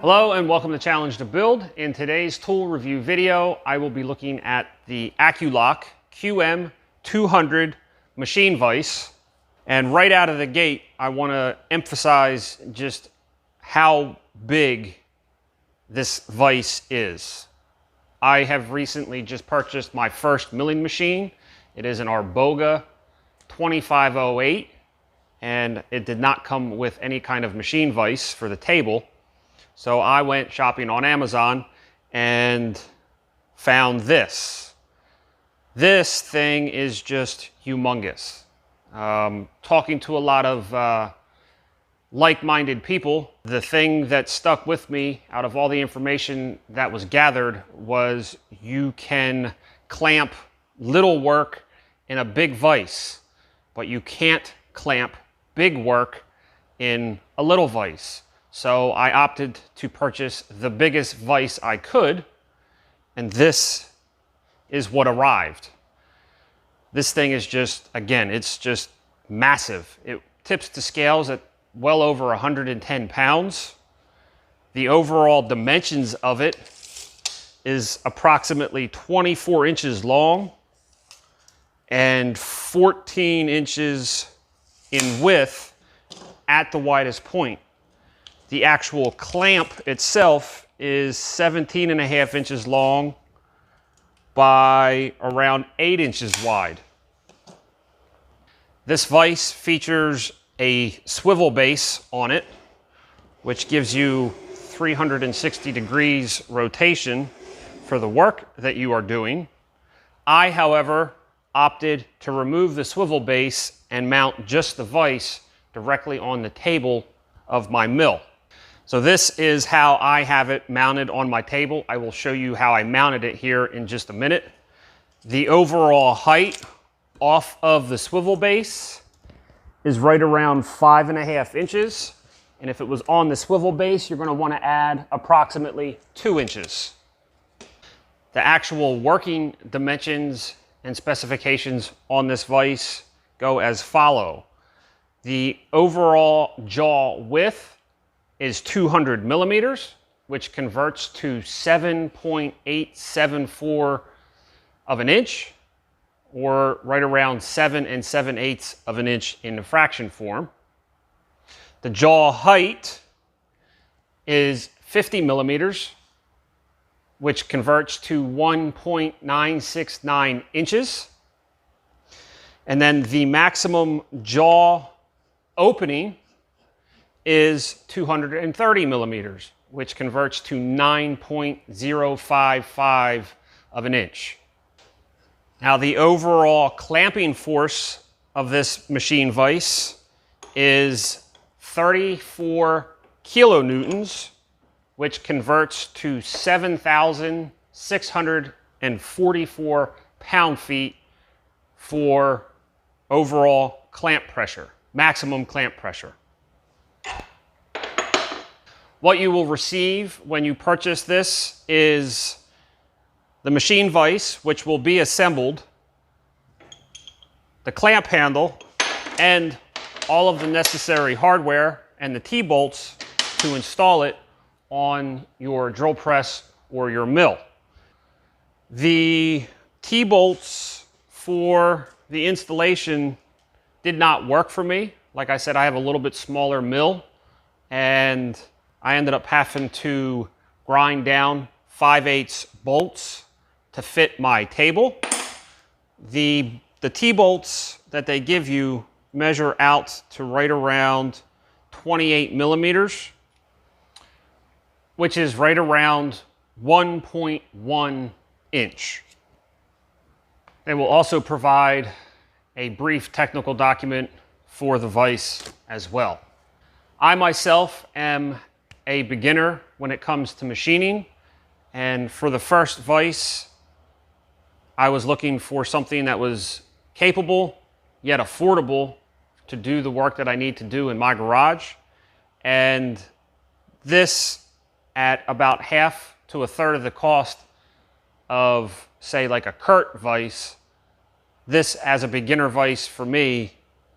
Hello and welcome to Challenge to Build. In today's tool review video, I will be looking at the Accu Lock QM200 machine vise. And right out of the gate, I want to emphasize just how big this vise is. I have recently just purchased my first milling machine. It is an Arboga 2508, and it did not come with any kind of machine vise for the table. So I went shopping on Amazon and found this. This thing is just humongous. Talking to a lot of like-minded people, the thing that stuck with me out of all the information that was gathered was you can clamp little work in a big vise, but you can't clamp big work in a little vise. So I opted to purchase the biggest vise I could, and this is what arrived. This thing is just, again, it's just massive. It tips to scales at well over 110 pounds. The overall dimensions of it is approximately 24 inches long and 14 inches in width at the widest point. The actual clamp itself is 17.5 inches long by around 8 inches wide. This vise features a swivel base on it, which gives you 360 degrees rotation for the work that you are doing. I, however, opted to remove the swivel base and mount just the vise directly on the table of my mill. So this is how I have it mounted on my table. I will show you how I mounted it here in just a minute. The overall height off of the swivel base is right around 5.5 inches. And if it was on the swivel base, you're going to want to add approximately 2 inches. The actual working dimensions and specifications on this vise go as follow. The overall jaw width is 200 millimeters, which converts to 7.874 of an inch, or right around 7 7/8 of an inch in the fraction form. The jaw height is 50 millimeters, which converts to 1.969 inches. And then the maximum jaw opening is 230 millimeters, which converts to 9.055 of an inch. Now, the overall clamping force of this machine vise is 34 kilonewtons, which converts to 7,644 pound-feet for overall clamp pressure, maximum clamp pressure. What you will receive when you purchase this is the machine vise, which will be assembled, the clamp handle, and all of the necessary hardware and the T-bolts to install it on your drill press or your mill. The T-bolts for the installation did not work for me. Like I said, I have a little bit smaller mill, and I ended up having to grind down 5/8 bolts to fit my table. The T-bolts that they give you measure out to right around 28 millimeters, which is right around 1.1 inch. They will also provide a brief technical document for the vise as well. I myself am a beginner when it comes to machining, and for the first vise, I was looking for something that was capable yet affordable to do the work that I need to do in my garage. And this, at about half to a third of the cost of, say, like a Kurt vise, this as a beginner vise for me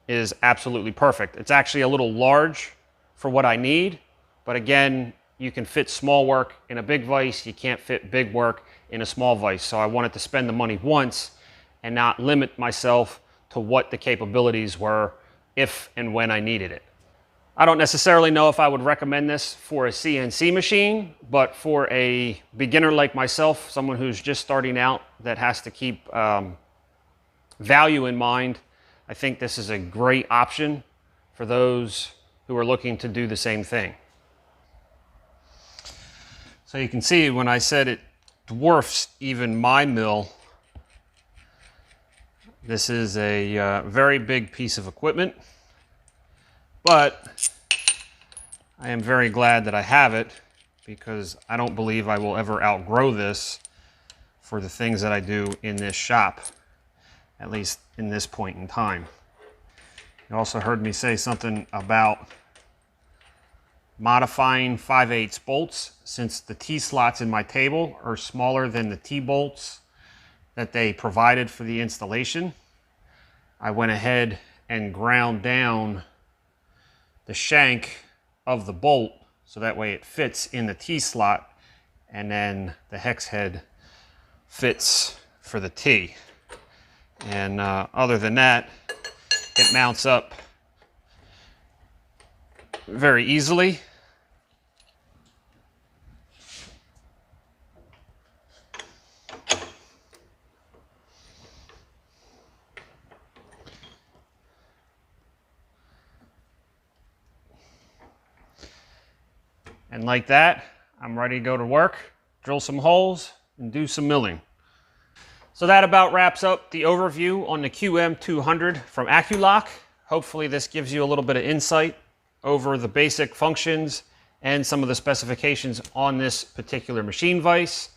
is absolutely perfect. It's actually a little large for what I need, but again, you can fit small work in a big vise. You can't fit big work in a small vise. So I wanted to spend the money once and not limit myself to what the capabilities were if and when I needed it. I don't necessarily know if I would recommend this for a CNC machine, but for a beginner like myself, someone who's just starting out that has to keep value in mind, I think this is a great option for those who are looking to do the same thing. So you can see when I said it dwarfs even my mill, this is a very big piece of equipment, but I am very glad that I have it because I don't believe I will ever outgrow this for the things that I do in this shop, at least in this point in time. You also heard me say something about modifying 5/8 bolts. Since the T-slots in my table are smaller than the T-bolts that they provided for the installation, I went ahead and ground down the shank of the bolt so that way it fits in the T-slot, and then the hex head fits for the T. And other than that, it mounts up very easily. And like that, I'm ready to go to work, drill some holes, and do some milling. So that about wraps up the overview on the QM200 from Accu Lock. Hopefully this gives you a little bit of insight over the basic functions and some of the specifications on this particular machine vise.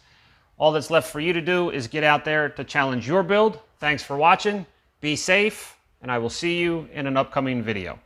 All that's left for you to do is get out there to challenge your build. Thanks for watching, be safe, and I will see you in an upcoming video.